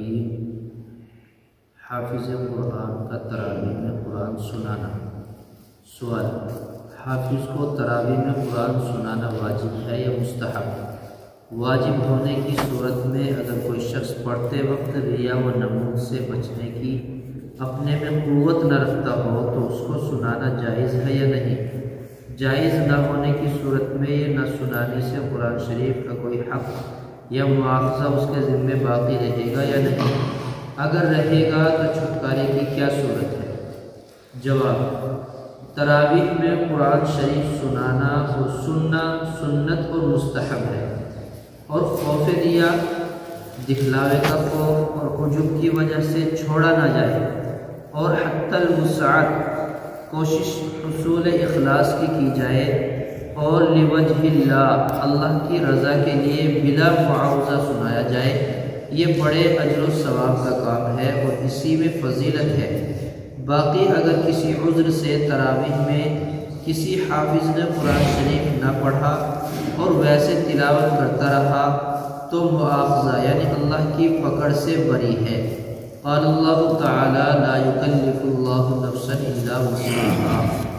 الرحیم۔ حافظ قرآن کا تراویح میں قرآن سنانا۔ سوال: حافظ کو تراویح میں قرآن سنانا واجب ہے یا مستحب؟ واجب ہونے کی صورت میں اگر کوئی شخص پڑھتے وقت ریا و نمود سے بچنے کی اپنے میں قوت نہ رکھتا ہو تو اس کو سنانا جائز ہے یا نہیں؟ جائز نہ ہونے کی صورت میں یہ نہ سنانے سے قرآن شریف کا کوئی حق یا مواخذہ اس کے ذمے باقی رہے گا یا نہیں؟ اگر رہے گا تو چھٹکارے کی کیا صورت ہے؟ جواب: تراویح میں قرآن شریف سنانا اور سننا سنت اور مستحب ہے، اور خوف ریا، دکھلاوے کا خوف اور عجب کی وجہ سے چھوڑا نہ جائے، اور حتی الوسعت کوشش حصول اخلاص کی جائے، اور لوجہ اللہ، اللہ کی رضا کے لیے بلا معاوضہ سنایا جائے، یہ بڑے اجر و ثواب کا کام ہے اور اسی میں فضیلت ہے۔ باقی اگر کسی عذر سے تراویح میں کسی حافظ نے قرآن شریف نہ پڑھا اور ویسے تلاوت کرتا رہا تو مواخذہ یعنی اللہ کی پکڑ سے بری ہے۔ قال اللہ تعالی لا یکلف اللہ نفسا الا وسعها۔